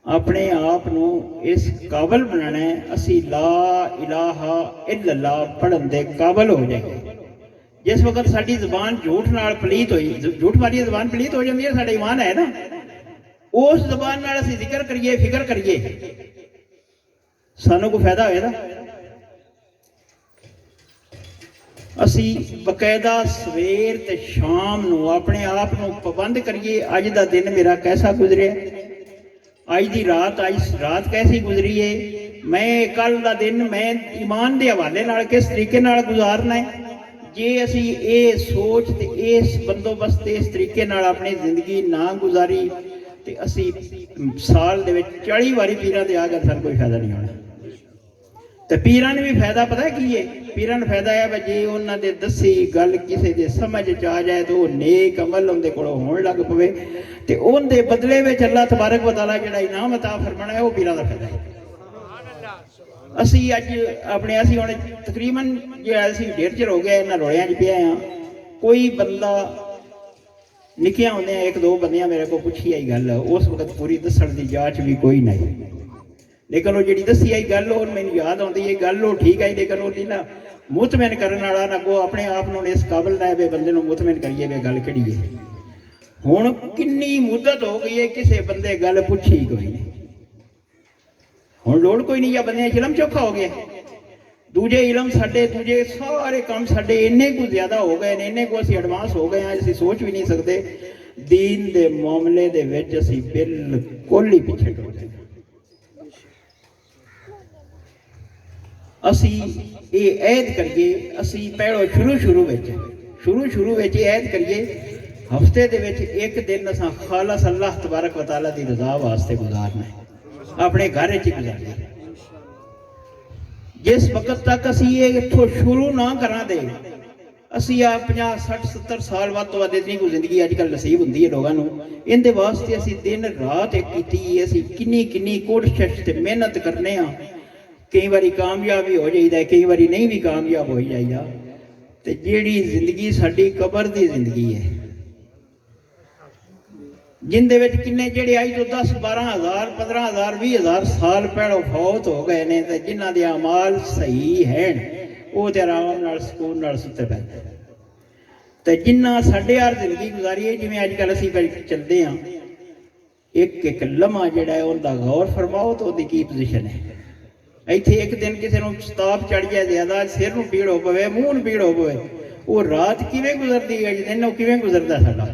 ਆਪਣੇ ਆਪ ਨੂੰ ਇਸ ਕਾਬਲ ਬਣਾਉਣਾ ਹੈ ਅਸੀਂ ਲਾ ਇਲਾਹਾ ਇल्लल्लाह ਪੜ੍ਹਨ ਦੇ ਕਾਬਲ ਹੋ ਜਾਈਏ। ਜਿਸ ਵਕਤ ਸਾਡੀ ਜ਼ਬਾਨ ਝੂਠ ਨਾਲ ਪਲੀਤ ਹੋਈ, ਝੂਠ ਵਾਲੀ ਜ਼ਬਾਨ ਪਲੀਤ ਹੋ ਜਾਂਦੀ ਹੈ, ਸਾਡਾ ਈਮਾਨ ਹੈ ਨਾ, ਉਸ ਜ਼ਬਾਨ ਨਾਲ ਅਸੀਂ ਜ਼ਿਕਰ ਕਰੀਏ ਫਿਕਰ ਕਰੀਏ ਸਾਨੂੰ ਕੋਈ ਫਾਇਦਾ ਹੋਏਗਾ। ਅਸੀਂ ਬਕਾਇਦਾ ਸਵੇਰ ਤੇ ਸ਼ਾਮ ਨੂੰ ਆਪਣੇ ਆਪ ਨੂੰ ਪਾਬੰਦ ਕਰੀਏ ਅੱਜ ਦਾ ਦਿਨ ਮੇਰਾ ਕੈਸਾ ਗੁਜ਼ਰਿਆ, ਅੱਜ ਦੀ ਰਾਤ ਕੈਸੀ ਗੁਜ਼ਰੀ ਹੈ, ਮੈਂ ਕੱਲ ਦਾ ਦਿਨ ਮੈਂ ਈਮਾਨ ਦੇ ਹਵਾਲੇ ਨਾਲ ਕਿਸ ਤਰੀਕੇ ਨਾਲ ਗੁਜ਼ਾਰਨਾ ਹੈ। ਜੇ ਅਸੀਂ ਇਹ ਸੋਚ ਤੇ ਇਸ ਬੰਦੋਬਸਤ ਇਸ ਤਰੀਕੇ ਨਾਲ ਆਪਣੀ ਜ਼ਿੰਦਗੀ ਨਾ ਗੁਜ਼ਾਰੀ ਤੇ ਅਸੀਂ ਸਾਲ ਦੇ ਵਿੱਚ 40 ਵਾਰੀ ਪੀਰਾਂ ਤੇ ਆ ਗਏ, ਸਾਨੂੰ ਕੋਈ ਫਾਇਦਾ ਨਹੀਂ ਹੋਣਾ। ਤੇ ਪੀਰਾਂ ਨੇ ਵੀ ਫਾਇਦਾ ਪਤਾ ਕੀ ਹੈ? ਪੀਰਾਂ ਨੂੰ ਫਾਇਦਾ ਹੈ ਵੀ ਜੇ ਉਹਨਾਂ ਦੇ ਦੱਸੀ ਗੱਲ ਕਿਸੇ ਦੇ ਸਮਝ 'ਚ ਆ ਜਾਏ ਤਾਂ ਉਹ ਨੇਕ ਅਮਲ ਉਹਦੇ ਕੋਲੋਂ ਹੋਣ ਲੱਗ ਪਵੇ ਤੇ ਉਹਦੇ ਬਦਲੇ ਵਿੱਚ ਅੱਲਾਹ ਤਬਾਰਕ व तआला ਜਿਹੜਾ ਇਨਾਮ ਅਤਾ ਫਰਮਾਉਣਾ ਹੈ ਉਹ ਪੀਰਾਂ ਦਾ ਫਾਇਦਾ ਹੈ। ਅਸੀਂ ਅੱਜ ਆਪਣੇ ਅਸੀਂ ਹੁਣ ਤਕਰੀਬਨ ਜਿਹੜਾ ਅਸੀਂ ਢੇਰ ਚਿਰ ਹੋ ਗਿਆ ਇਹਨਾਂ ਰੌਲਿਆਂ 'ਚ ਪਿਆ ਆ। ਕੋਈ ਬੰਦਾ ਨਿੱਕਿਆਂ ਹੁੰਦੇ ਆ ਇੱਕ ਦੋ ਬੰਦਿਆਂ ਮੇਰੇ ਕੋਲ ਪੁੱਛੀ ਆਈ ਗੱਲ, ਉਸ ਵਕਤ ਪੂਰੀ ਦੱਸਣ ਦੀ ਜਾਂਚ ਵੀ ਕੋਈ ਨਹੀਂ, ਲੇਕਿਨ ਉਹ ਜਿਹੜੀ ਦੱਸੀ ਆਈ ਗੱਲ ਉਹ ਮੈਨੂੰ ਯਾਦ ਆਉਂਦੀ ਹੈ ਗੱਲ ਉਹ ਠੀਕ ਆਈ, ਲੇਕਿਨ ਉਹਦੀ ਨਾ ਮੁਤਮਿਨ ਕਰਨ ਵਾਲਾ ਨਾ ਕੋ ਆਪਣੇ ਆਪ ਨੂੰ ਇਸ ਕਾਬਲ ਨਾ ਵੇ ਬੰਦੇ ਨੂੰ ਮੁਤਮਿਨ ਕਰੀਏ ਵੇ ਗੱਲ ਕਿਹੜੀ ਹੈ। ਹੁਣ ਕਿੰਨੀ ਮੁੱਦਤ ਹੋ ਗਈ ਹੈ ਕਿਸੇ ਬੰਦੇ ਗੱਲ ਪੁੱਛੀ ਕੋਈ ਨਹੀਂ, ਹੁਣ ਲੋੜ ਕੋਈ ਨਹੀਂ, ਜਾਂ ਬੰਦੇ ਇਲਮ ਚੌਖਾ ਹੋ ਗਿਆ, ਦੂਜੇ ਇਲਮ ਸਾਡੇ ਦੂਜੇ ਸਾਰੇ ਕੰਮ ਸਾਡੇ ਇੰਨੇ ਕੁ ਜ਼ਿਆਦਾ ਹੋ ਗਏ ਨੇ, ਇੰਨੇ ਕੁ ਅਸੀਂ ਐਡਵਾਂਸ ਹੋ ਗਏ ਹਾਂ ਅਸੀਂ ਸੋਚ ਵੀ ਨਹੀਂ ਸਕਦੇ। ਦੀਨ ਦੇ ਮਾਮਲੇ ਦੇ ਵਿੱਚ ਅਸੀਂ ਬਿਲਕੁਲ ਹੀ ਪਿੱਛੇ ਟੁੱਟ ਗਏ। ਅਸੀਂ ਇਹ ਐਦ ਕਰੀਏ, ਅਸੀਂ ਪਹਿਲੋਂ ਸ਼ੁਰੂ ਵਿੱਚ ਇਹ ਐਦ ਕਰੀਏ ਹਫਤੇ ਦੇ ਵਿੱਚ ਇੱਕ ਦਿਨ ਅਸਾਂ ਖਾਲਸ ਅੱਲਾਹ ਤਬਾਰਕ व तआला ਦੀ ਰਜ਼ਾ ਵਾਸਤੇ ਗੁਜ਼ਾਰਨਾ ਹੈ, ਆਪਣੇ ਘਰ 'ਚ ਗੁਜ਼ਾਰੀਏ। ਜਿਸ ਵਕਤ ਤੱਕ ਅਸੀਂ ਇਹ ਇੱਥੋਂ ਸ਼ੁਰੂ ਨਾ ਕਰਾਂਦੇ ਅਸੀਂ ਆ 50 60 70 ਸਾਲ ਵੱਧ ਤੋਂ ਵੱਧ ਇਤਨੀ ਕੋਈ ਜ਼ਿੰਦਗੀ ਅੱਜ ਕੱਲ੍ਹ ਨਸੀਬ ਹੁੰਦੀ ਹੈ ਲੋਕਾਂ ਨੂੰ, ਇਹਦੇ ਵਾਸਤੇ ਅਸੀਂ ਦਿਨ ਰਾਤ ਇੱਕ ਕੀਤੀ, ਅਸੀਂ ਕਿੰਨੀ ਕੋਸ਼ਿਸ਼ ਤੇ ਮਿਹਨਤ ਕਰਨੇ ਆ। ਕਈ ਵਾਰੀ ਕਾਮਯਾਬ ਵੀ ਹੋ ਜਾਈਦਾ, ਕਈ ਵਾਰੀ ਨਹੀਂ ਵੀ ਕਾਮਯਾਬ ਹੋ ਜਾਈਦਾ। ਤੇ ਜਿਹੜੀ ਜ਼ਿੰਦਗੀ ਸਾਡੀ ਕਬਰ ਦੀ ਜ਼ਿੰਦਗੀ ਹੈ ਜਿੰਦੇ ਵਿੱਚ ਕਿੰਨੇ ਜਿਹੜੇ ਅੱਜ ਤੋਂ 10 12 ਹਜ਼ਾਰ 15 ਹਜ਼ਾਰ 20 ਹਜ਼ਾਰ ਸਾਲ ਪਹਿਲੋਂ ਫੌਤ ਹੋ ਗਏ ਨੇ ਤੇ ਜਿਨ੍ਹਾਂ ਦੇ ਅਮਾਲ ਸਹੀ ਹਨ ਉਹ ਤੇ ਆਰਾਮ ਨਾਲ ਸਕੂਨ ਨਾਲ ਸੁੱਤੇ ਪਏ ਤੇ ਜਿੰਨਾ ਸਾਡੇ ਯਾਰ ਜ਼ਿੰਦਗੀ ਗੁਜ਼ਾਰੀਏ ਜਿਵੇਂ ਅੱਜ ਕੱਲ੍ਹ ਅਸੀਂ ਚੱਲਦੇ ਹਾਂ ਇੱਕ ਲਮਹਾ ਜਿਹੜਾ ਹੈ ਉਹਦਾ ਗੌਰ ਫਰਮਾਓ ਤਾਂ ਉਹਦੀ ਕੀ ਪੋਜੀਸ਼ਨ ਹੈ। ਇੱਥੇ ਇੱਕ ਦਿਨ ਕਿਸੇ ਨੂੰ ਸਤਾਪ ਚੜ ਜਾਏ ਜ਼ਿਆਦਾ, ਸਿਰ ਨੂੰ ਪੀੜ ਹੋ ਪਵੇ, ਮੂੰਹ ਨੂੰ ਪੀੜ ਹੋ ਪਵੇ, ਉਹ ਰਾਤ ਕਿਵੇਂ ਗੁਜ਼ਰਦੀ ਹੈ, ਦਿਨ ਉਹ ਕਿਵੇਂ ਗੁਜ਼ਰਦਾ ਸਾਡਾ।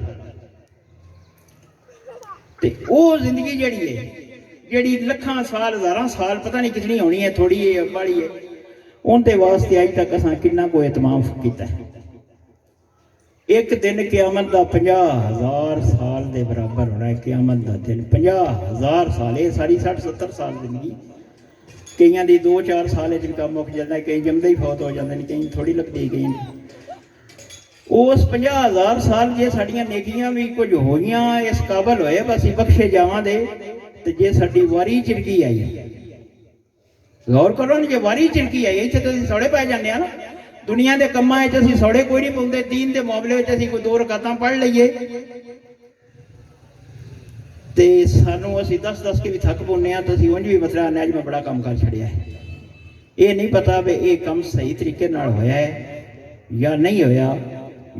ਤੇ ਉਹ ਜ਼ਿੰਦਗੀ ਜਿਹੜੀ ਹੈ ਜਿਹੜੀ ਲੱਖਾਂ ਸਾਲ ਹਜ਼ਾਰਾਂ ਸਾਲ ਪਤਾ ਨਹੀਂ ਕਿਤਨੀ ਹੋਣੀ ਹੈ, ਥੋੜੀ ਹੈ ਬਾੜੀ ਹੈ, ਉਹਦੇ ਵਾਸਤੇ ਅੱਜ ਤੱਕ ਅਸਾਂ ਕਿੰਨਾ ਕੋਈ ਇਤਮਾਮ ਕੀਤਾ। ਇੱਕ ਦਿਨ ਕਿਆਮਤ ਦਾ 50,000 ਸਾਲ ਦੇ ਬਰਾਬਰ ਹੋਣਾ ਹੈ। ਕਿਆਮਤ ਦਾ ਦਿਨ 50,000 ਸਾਲ, ਇਹ ਸਾਰੀ 60-70 ਸਾਲ ਜ਼ਿੰਦਗੀ ਕਈਆਂ ਦੀ 2-4 ਸਾਲ ਵਿੱਚ ਕੰਮ ਮੁੱਕ ਜਾਂਦਾ, ਕਈ ਜੰਮਦੇ ਹੀ ਫੌਤ ਹੋ ਜਾਂਦੇ ਨੇ, ਕਈ ਥੋੜੀ ਲੱਗਦੀ ਕਈ। ਉਸ 50,000 ਸਾਲ ਜੇ ਸਾਡੀਆਂ ਨੇਕੀਆਂ ਵੀ ਕੁਝ ਹੋਈਆਂ ਇਸ ਕਾਬਲ ਹੋਏ ਅਸੀਂ ਬਖਸ਼ੇ ਜਾਵਾਂਗੇ ਤੇ ਜੇ ਸਾਡੀ ਵਾਰੀ ਚਿਰਕੀ ਆਈ, ਗੌਰ ਕਰੋ ਨਾ, ਜੇ ਵਾਰੀ ਚਿਰਕੀ ਆਈ ਇੱਥੇ ਤਾਂ ਅਸੀਂ ਸੌੜੇ ਪੈ ਜਾਂਦੇ ਆ ਨਾ। दुनिया के कामां विच असीं सौड़े कोई नहीं पाउंदे, दीन के मामले विच असीं कोई 2 रकातां पढ़ लईए ते सानू असीं 10-10 के भी थक पाउने आ, तो असीं उंज भी मतलब आने अज मैं बड़ा काम कर छड़िया है। ये नहीं पता भी ये काम सही तरीके नाल होया है या नहीं होया,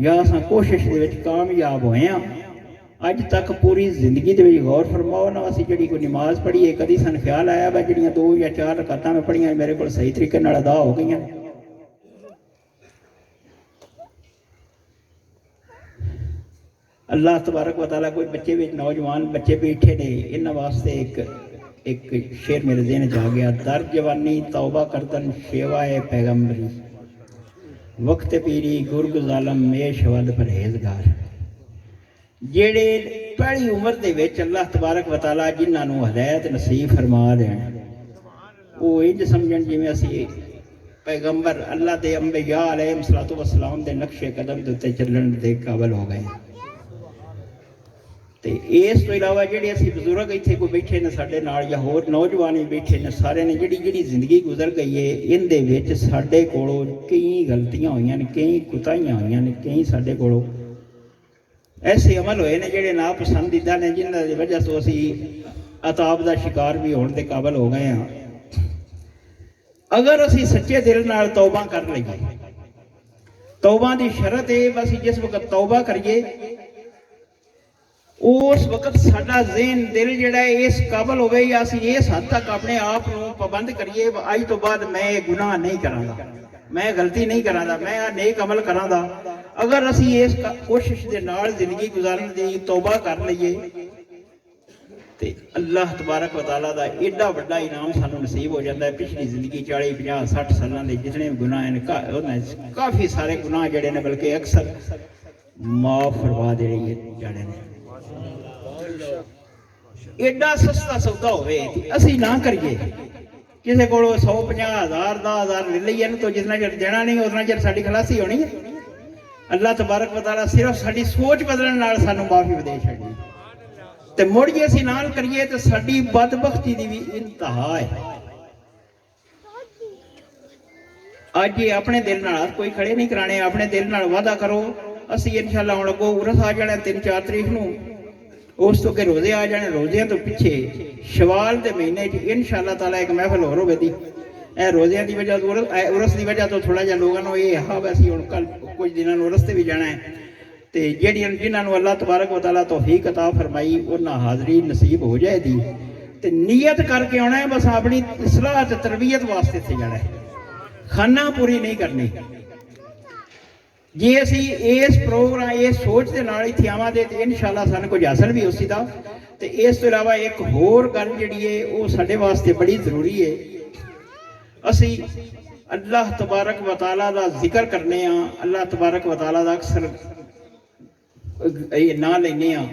या असां कोशिश दे विच कामयाब होए हां। अज तक पूरी जिंदगी दे विच गौर फरमाओ ना, असीं जिहड़ी कोई नमाज पढ़ी है कदी सन ख्याल आया वा जिहड़ियां 2 या 4 रकातां मैं पढ़ियां मेरे कोल सही तरीके नाल अदा हो गईयां? अल्लाह तबारक व तआला, कोई बच्चे भी नौजवान बच्चे बैठे ने, इन्हां वास्ते एक शेर मेरे ज़हन च आ गया, दर जवानी तौबा करदन शेवाए पैगंबरी, वक्त पीरी गुरग जालम मेश वद परहेजगार। जेड़े पहली उम्र दे विच अल्लाह तबारक व तआला जिन्हां नूं हदायत नसीब फरमा देण, वो इंज समझण जिवें असीं पैगंबर अल्लाह दे अंबिया अलैहिस्सलातु वस्सलाम दे नक्शे कदम दे उत्ते चलण दे काबिल हो गए। ते इस तो इलावा जिहड़े असीं बजुर्ग इत्थे कोई बैठे ने साडे नाल या होर नौजवान भी बैठे ने, सारे ने जिहड़ी जिंदगी गुजर गई है इहदे विच साडे कोलों कई गलतियां होईयां ने, कई कुताहियां होईयां ने, कई साडे कोलों ऐसे अमल होए ने जिहड़े नापसंदीदा ने, जिन्हां दी वजह तो असीं अताब दा शिकार भी होण दे काबिल हो गए हां। अगर असीं सच्चे दिल नाल तौबा कर लईए, तौबा दी शरत है बस जिस वक्त तौबा करिए उस वक्त साडा ज़हन दिल जिहड़ा है इस काबिल होवे या असीं इस हद तक अपने आप नूं पाबंद करिए अज तो बाद मैं गुनाह नहीं करांगा, मैं गलती नहीं करांगा, मैं नेक अमल करांगा। अगर असीं इस कोशिश दे नाल जिंदगी गुजारन दी तौबा कर लईए ते अल्लाह तबारक व तआला दा एडा वड्डा इनाम सानू नसीब हो जाता है। पिछली जिंदगी 40, 50, 60 सालों के जितने भी गुनाह हैं काफ़ी सारे गुनाह जड़े ने बल्कि अक्सर माफ फरमा दे जाने ने। एडा सस्ता सौदा होवे असीं ना करिए, किसी को 100, 50, 1000, 10,000 ले लईए तो जितना चर देना नहीं उतना चर साडी खलासी होनी है। अल्लाह तबारक व तआला सिर्फ साडी सोच बदलण नाल सानू माफी दे छड्डी ते मुड़ जे असीं नाल करिए तो साडी बदबख्ती दी भी इंतहा है। अज ये अपने दिल नाल कोई खड़े नहीं कराने, अपने दिल नाल वादा करो असीं इंशाअल्लाह हुण अगों उरस आ जाना 3-4 तरीक नूं, उस तो के रोजे आ जाने, रोजियां तो पिछे शवाल के महीने इंशाअल्लाह ताला एक महफिल होर होवेगी। ए रोजियां की वजह तो उरस की वजह तो थोड़ा जिहा लोगों को ये हा वैसी हुण कल कुछ दिनों उरस ते भी जाना है, तो जिहड़ियां जिन्हां अल्लाह तबारक व तआला तौफीक अता फरमाई उन्हां हाज़री नसीब हो जाएगी। तो नीयत करके आना है, बस अपनी इसलाह ते तरबियत वास्ते इत्थे जाना है, खाना पूरी नहीं करनी। जे असी इस प्रोग्राम इस सोच के नाल इत्थे आवांगे तो इंशाअल्लाह सानूं कुछ हासिल भी उसी दा। ते इस तो इलावा एक होर गल जिहड़ी है वो साडे वास्ते बड़ी जरूरी है, असी अल्लाह तबारक व तआला दा जिक्र करने आ, अल्लाह तबारक व तआला दा अक्सर ना लेने आ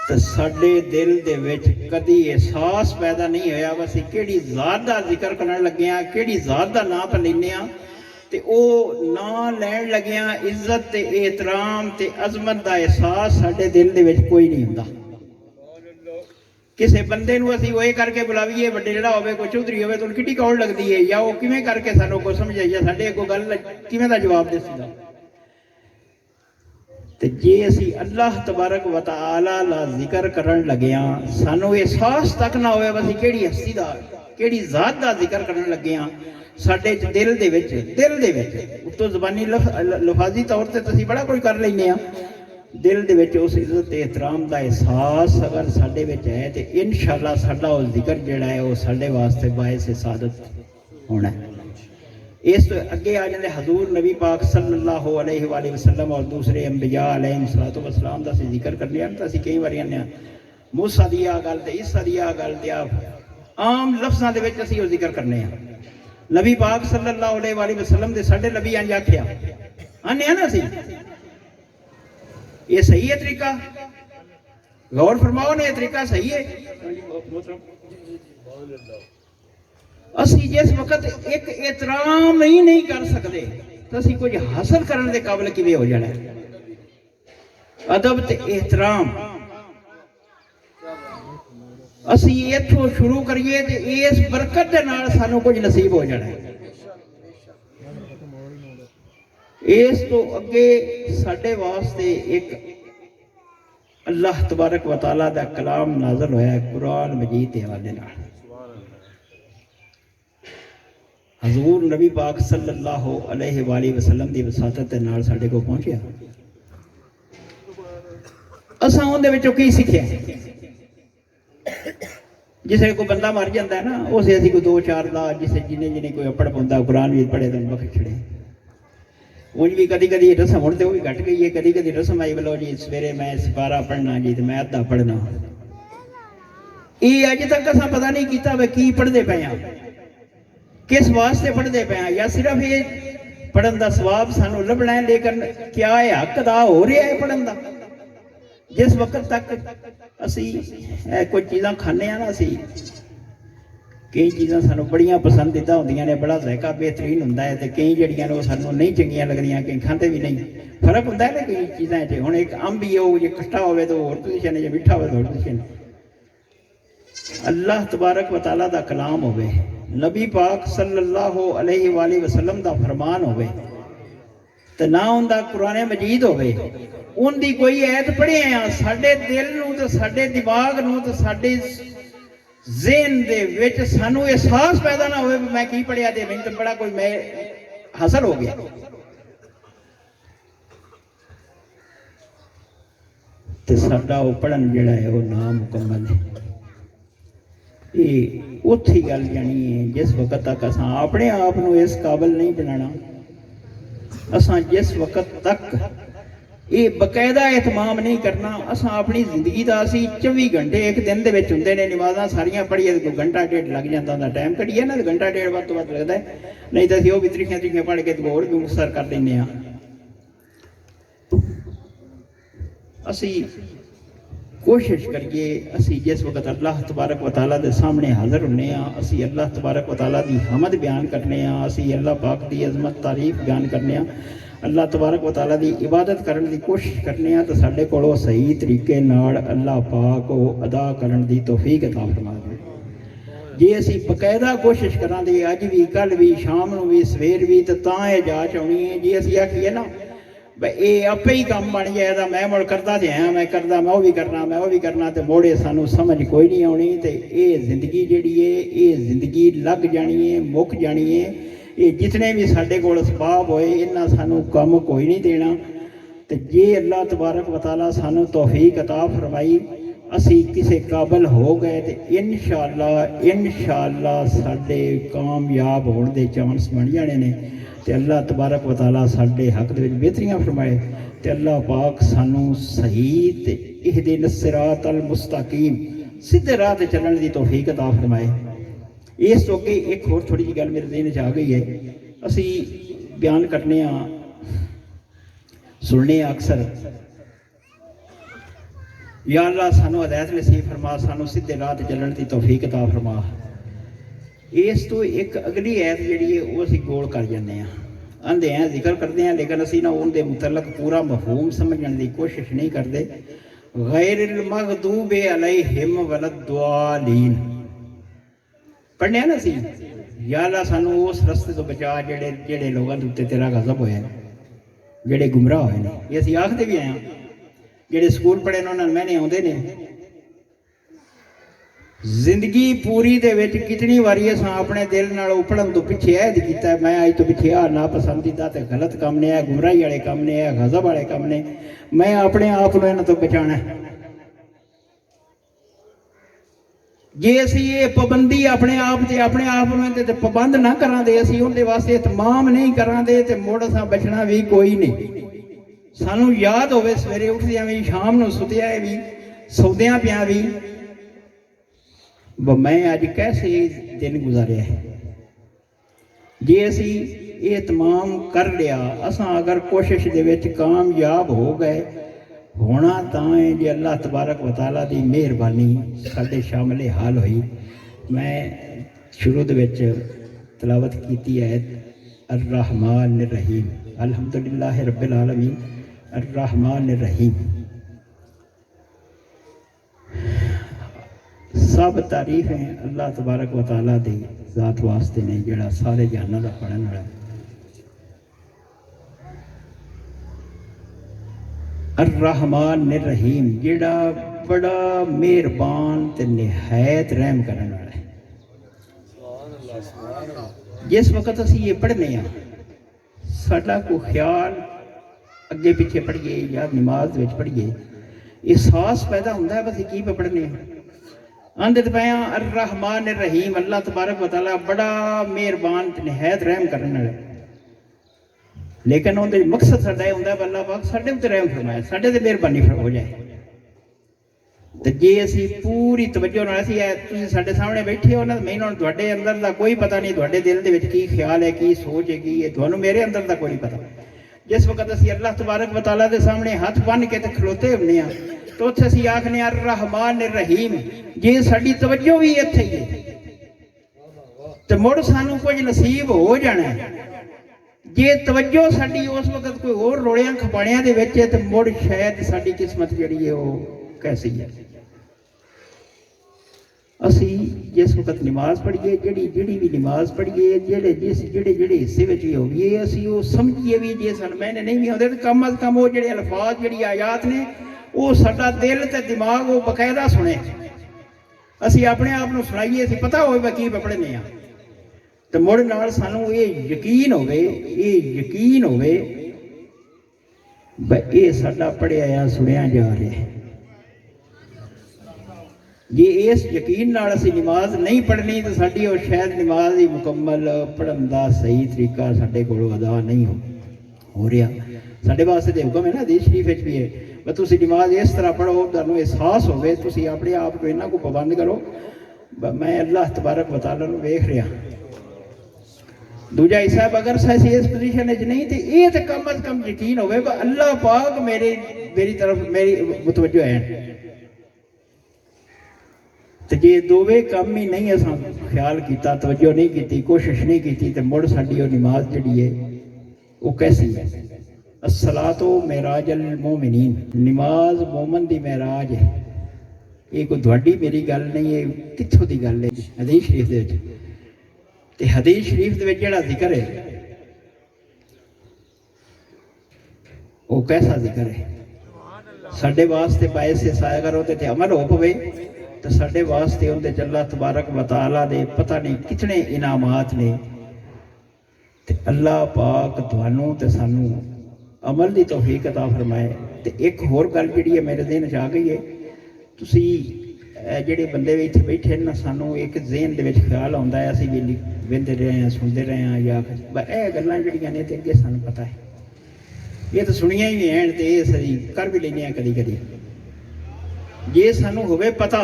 तो साडे दिल दे विच कदी एहसास पैदा नहीं होया बस किहड़ी ज़ात दा जिक्र करन लगे आ, किहड़ी ज़ात दा नाम लैने आ ते ओ नाम लैण लगे आ इज्जत ते एहतराम ते अजमत दा एहसास साडे दिल दे विच कोई नहीं हुंदा। किसी बंदे नूं असीं ओए करके बुलावीए वड्डे जिहड़ा होवे कोई चौधरी होवे तो किड्डी कौड़ लगदी है, या वो किवें करके सानूं कोई समझाइए साडे अगों गल किवें दा जवाब देसीदा। ते जे असी अल्लाह तबारक व तआला दा जिक्र करन लगे आ सानू एहसास तक ना होवे बस किहड़ी हस्ती दा किहड़ी ज़ात दा जिक्र करन लगे आ, साडे दिल दे विच उत्तों ज़बानी लफाजी तौर ते असीं बड़ा कुछ कर लैने आ, दिल दे विच उस इज्जत एहतराम दा एहसास अगर साडे विच है तो इंशाअल्लाह साडा वो जिक्र जिहड़ा है वो साडे वास्ते बायस सादत होना है। इस तो अगे आ जाते हजूर नबी पाक सल्लल्लाहु अलैहि वसल्लम और दूसरे अंबिया अलैहिस्सलातु वस्सलाम दा जिक्र करने तो असीं कई बार आने मूसा दी आ गल ते ईसा दी आ गल ते आम लफ्ज़ां दे विच असीं जिक्र करने नबी पाक सल्लल्लाहु अलैहि वसल्लम दे साडे नबी इंज आखिया आने ना असीं, ये सही है तरीका? गौर फरमाओ ने, तरीका सही है? असी जिस वक्त एक एहतराम ही नहीं कर सकते तो असी कुछ हासिल करने के काबिल किवें हो जाना है? अदब ते एहतराम, ਅਸੀਂ ਇੱਥੋਂ ਸ਼ੁਰੂ ਕਰੀਏ ਤੇ ਇਸ ਬਰਕਤ ਦੇ ਨਾਲ ਸਾਨੂੰ ਕੁਝ ਨਸੀਬ ਹੋ ਜਾਣਾ ਹੈ। ਇਸ ਤੋਂ ਅੱਗੇ ਸਾਡੇ ਵਾਸਤੇ ਇੱਕ ਅੱਲਾਹ ਤਬਾਰਕ व तआला ਦਾ ਕਲਾਮ ਨਾਜ਼ਲ ਹੋਇਆ ਹੈ ਕੁਰਾਨ ਮਜੀਦ ਦੇ ਹਵਾਲੇ ਨਾਲ। ਹਜ਼ੂਰ ਨਬੀ ਪਾਕ ਸੱਲੱਲਾਹੁ अलैहि वसल्लम ਦੀ ਵਸਾਤਤ ਦੇ ਨਾਲ ਸਾਡੇ ਕੋਲ ਪਹੁੰਚਿਆ। ਅਸਾਂ ਉਹਦੇ ਵਿੱਚੋਂ ਕੀ ਸਿੱਖਿਆ? जिसे कोई बंदा मर जाता है ना, उसे असी कोई 2-4 दा जिसे जिन्हें जिन्हें कोई अपड़ पाता कुरान भी पढ़े तो बख्श छड़े। उंज भी कदी कदी रस्म हुण तो भी घट गई है, कदी कदी रस्म आई बोलो जी सवेरे मैं सिपारा पढ़ना जी तो मैं अद्धा पढ़ना। ये अज तक असां पता नहीं किया वे की पढ़ते पे हैं, किस वास्ते पढ़ते पे हैं, या सिर्फ ये पढ़न का सवाब सानू लभना है, लेकिन क्या है हक अदा हो रहा है पढ़न का? जिस वक्त तक असी कोई चीज़ां खाने ना, असी कई चीज़ां सानू बड़ियां पसंदीदा होंदियां ने, बड़ा जायका बेहतरीन होंदा है, ते कई जड़ियां ने सानू नहीं चंगियां लगदियां, कई खाते भी नहीं। फर्क होंदा है ना कई चीज़ां च। हुण एक अंब ही हो जे खट्टा होवे तो होर पोजीशन है, जे मिठा होवे तो होर पोजीशन। अल्लाह तबारक व तआला दा कलाम होवे, नबी पाक सल्लल्लाहु अलैहि वसल्लम दा फरमान होवे, ते ना उनका कुरान मजीद होवे, उनकी कोई ऐत पढ़े हैं, साडे दिल नूं ते साडे दिमाग नूं ते साडे ज़हन दे विच सानू एहसास पैदा ना होवे मैं की पढ़िया ते मैनूं ते बड़ा कोई मैं हासिल हो गया। ते साडा वो पढ़न जिहड़ा है वो ना मुकम्मल है। ये उत्थे गल जानी है जिस वक्त तक असां अपने आप नूं इस काबिल नहीं बनाना, असां जिस वक्त तक ये बकायदा एहतमाम नहीं करना, असां अपनी जिंदगी का असी 24 घंटे एक दिन के विच हुंदे ने, नमाज़ां सारियां पढ़िए तो घंटा डेढ़ लग जाता उहदा टाइम कढ़िए ना, घंटा डेढ़ वध तो वध लगता है, नहीं तो असीं वो भी त्रिखियां त्रिखियां पढ़ के तो होर भी मुखसर कर लैंदे हां। असी कोशिश करिए, असी जिस वक्त अल्लाह तबारक व तआला के सामने हाज़र हुन्ने आ, असी अल्लाह तबारक व तआला की हमद बयान करने आ, असी अल्लाह पाक की अजमत तारीफ बयान करने आ, अल्लाह तबारक व तआला की इबादत करने की कोशिश करने आ, तो साढ़े कोलों सही तरीके नाल अल्लाह पाक को अदा करने की तौफीक अता फरमा दे। जे असी बकायदा कोशिश करांगे अज भी कल भी शाम नूं भी सवेर भी, तो तां ये जाच आउणी है। जे असी आखीए ना भाई ये आपे ही काम बन जाएगा, मैं मुड़ करता तो है, मैं करता मैं वो भी करना मैं वो भी करना, तो मोड़े सानू समझ कोई नहीं आनी। तो ये जिंदगी जिहड़ी है ये जिंदगी लग जानी है, मुक जानी है। ये जितने भी साढ़े कोल असबाब होए इन्हां सानू कम कोई नहीं देना। तो जे अल्लाह तबारक व तआला सानू तौफीक अता फरमाई, असी किसी काबिल हो गए तो इंशाअल्लाह साढ़े कामयाब होने के चांस बन जाने ने। ते अल्लाह तबारक व तआला साढ़े हक दे विच बेहतरियां फरमाए, ते अल्लाह पाक सानू सही ते इहदिनस सिरातल मुस्तकीम सीधे राह ते चलण दी तौफीक अता फरमाए। इस तो अगे एक होर थोड़ी जी गल मेरे ज़हन च आ गई है, असी बयान करने आ सुनने अक्सर, या अल्लाह सानू हदायत नसीब फरमा, सानू सीधे राह ते चलण दी तौफीक अता फरमा। इस तो एक अगली ऐत जिहड़ी है वो असी गोल कर जाते हैं, आंदे हैं जिक्र करते हैं, लेकिन असी ना उनके मुतलक पूरा मफहूम समझने की कोशिश नहीं करते। गैरिल मग़दूबि अलैहिम वलद्दालीन पढ़ने ना सी, या अल्लाह सानू उस रस्ते तो बचा जेड़े जेड़े लोगों के उत्ते तेरा गज़ब होया, जेड़े गुमराह होए ने। ये असी आखते भी आए जेड़े स्कूल पढ़े ने उन्होंने मैंने आउंदे ने। जिंदगी पूरी दे विच कितनी वारी असां अपने दिल नाल उपड़न तो पिछे ऐद कीता, मैं अज तो पिछे आ नापसंदीदा ते गलत काम ने, है गुमराही वाले काम ने, है गज़ब वाले काम ने, मैं अपने आप को इन्हां तो बचाना है। जे असी ये पाबंदी अपने आप ते पाबंद ना करांदे, असी उनके वास्ते इतमाम नहीं करांदे, ते मुड़ असां बचना भी कोई नहीं। सानू याद होवे सवेरे उठदियां भी, शाम नूं सुतिया भी, सौदियां पिया भी, मैं अज कैसे दिन गुजारिया है। जे असी ये तमाम कर लिया, असां अगर कोशिश दे विच कामयाब हो गए, होना तां है जे अल्लाह तबारक व तआला दी मेहरबानी साडे शामिल हाल हुई। मैं शुरू दे विच तलावत कीती है अर्रहमान रहीम, अल्हम्दुलिल्लाह रब्बिल आलमीन अर्रहमान रहीम। सब तारीफें अल्लाह तबारक व तआला दी ज़ात वास्ते ने जिहड़ा सारे जहानां दा पढ़न वाला अर-रहमान ने रहीम जिहड़ा बड़ा मेहरबान ते निहायत रहम करन वाला है। जिस वक्त असीं ये पढ़ने साडा कोई ख्याल अगे पिछे पढ़िए या नमाज विच पढ़िए एहसास पैदा होंदा है बस की पे पढ़ने आंदे तो पाया अर-रहमान रहीम अल्लाह तबारक व तआला बड़ा मेहरबान ते निहायत रहम करने वाला है। लेकिन उनका मकसद साडा यह होंदा अल्लाह पाक साडे उत्ते रहम फरमाए साडे ते मेहरबानी हो जाए। तो जे असी पूरी तवज्जो नाल असी तुसीं साडे सामने बैठे हो ना मैनूं हुण तुहाडे अंदर दा कोई पता नहीं तुहाडे दिल दे विच की ख्याल है की सोच है की है तुहानूं मेरे अंदर दा कोई नहीं पता। जिस वक्त असी अल्लाह तबारक व तआला दे सामने हथ बन के ते खलोते हुंदे आ तो उत्थे असी आखने अर-रहमान रहीम जे साडी तवज्जो भी इत्थे ही है ते मुड़ सानूं कुछ नसीब हो जाना है। जे तवज्जो साडी उस वक्त कोई होर रोलियां खपाणियां दे विच है ते मुड़ शायद साडी किस्मत जिहड़ी है वो कैसी है। असी जिस वक्त नमाज पढ़िए जिहड़ी भी नमाज पढ़िए जेड़े हिस्से विच भी होईए असी वो समझिए भी जे सन मैंने नहीं भी आउंदे ते कम अज कम वो जिहड़े अल्फाज जिहड़ी आयात ने वो साडा दिल ते दिमाग वो बकायदा सुने असी अपने आप नूं सुनाइए असी पता होवे की पढ़ने आ ते मुड़ नाल सानूं ये यकीन होवे बई ये साडा पढ़िया सुनिया जा रहा है। जे इस यकीन नाल असीं नमाज नहीं पढ़नी तो साडी और शायद नमाज ही मुकम्मल पढ़न का सही तरीका साडे कोलों अदा नहीं हो रहा। साडे वास्ते तो हुक्म है ना हदीस शरीफ विच भी है पर तुसीं नमाज इस तरह पढ़ो तुहानूं एहसास होवे तुसीं अपने आप को इन्ना को पाबंद करो मैं अल्लाह तबारक व तआला नूं वेख रहा। दूजा हिस्सा अगर असीं इस पोजीशन विच नहीं तो ये तो कम अज कम यकीन होवे अल्लाह पाक मेरी तरफ मेरी मुतवज्जो है। तो जे दोवे काम ही नहीं असां ख्याल किया तवज्जो नहीं की कोशिश नहीं की तो मुड़ साडी नमाज जिहड़ी है वो कैसी है। अस्सलातो मेराजल मोमिनीन नमाज मोमन दी मेराज है। ये कोई तुहाडी मेरी गल नहीं है कित्थों दी गल है हदीस शरीफ दे विच ते हदीस शरीफ दे विच जिहड़ा जिक्र है वो कैसा जिक्र है साडे वास्ते बायसे साया करो ते अमल हो पवे तो साडे वास्ते उनके अल्लाह तबारक व तआला दे पता नहीं कितने इनामात ने ते अल्लाह पाक तुहानूं ते सानूं अमल दी तौफीक अता फरमाए। ते एक होर गल जिहड़ी है मेरे ज़हन च आ गई है तुसीं जिहड़े बंदे भी इत्थे बैठे ना सानूं एक ज़हन दे विच ख्याल आउंदा है असीं भी वेंदे रहे हैं सुनते रहे हैं या ये गल्लां जिहड़ियां ने ते अगे सानूं पता है ये तो सुनिया ही हैं ते ये असीं कर भी लैंदे कदी कदी जे सानूं होवे पता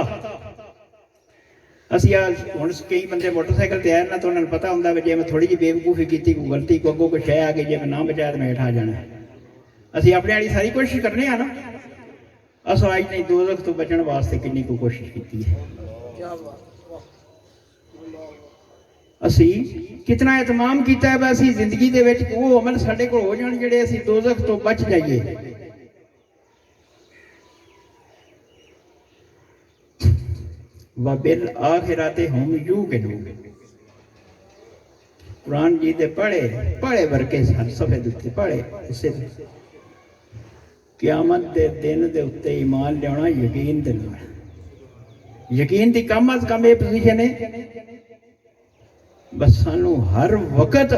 असीं हुण कई बंदे मोटरसाइकिल ते आए ना तो उन्होंने पता होंदा जे मैं थोड़ी जी बेवकूफ़ी की कोई गलती को अगों कोई शै आ गई जे मैं ना बचाया तो मैं हेठ आ जाना। असीं अपने वाली सारी कोशिश करने ना असां अज नहीं दोज़ख तो बचण वास्ते कितनी कोई कोशिश की है। असीं कितना एहतमाम किया है असीं जिंदगी दे विच वो अमल साडे कोल हो जाण जिहड़े असीं दोज़ख तो बच जाइए। वबिल आखिराते हम यूक़िनून कुरान जी दे पढ़े वर्के हर सफे उत्ते पढ़े इसे क़यामत दे दिन दे उत्ते ईमान लियाना यकीन दे नाल यकीन दी कम अज कम ये पोजीशन है बस सानू हर वक्त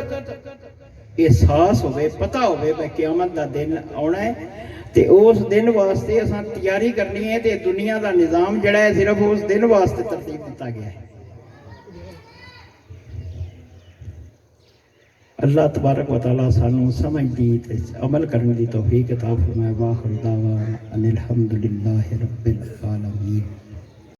एहसास होवे पता होवे भाई क़यामत दा दिन आना है ते उस दिन वास्ते असां तैयारी करनी है ते दुनिया का निज़ाम जिहड़ा है सिर्फ उस दिन वास्ते तरतीब दिता गया है। अल्लाह तबारक व तआला सानू समझ दी ते अमल करने की तौफीक अता फरमाए। वाखिर दावाना अनिल हम्दुलिल्लाहि रब्बिल आलमीन।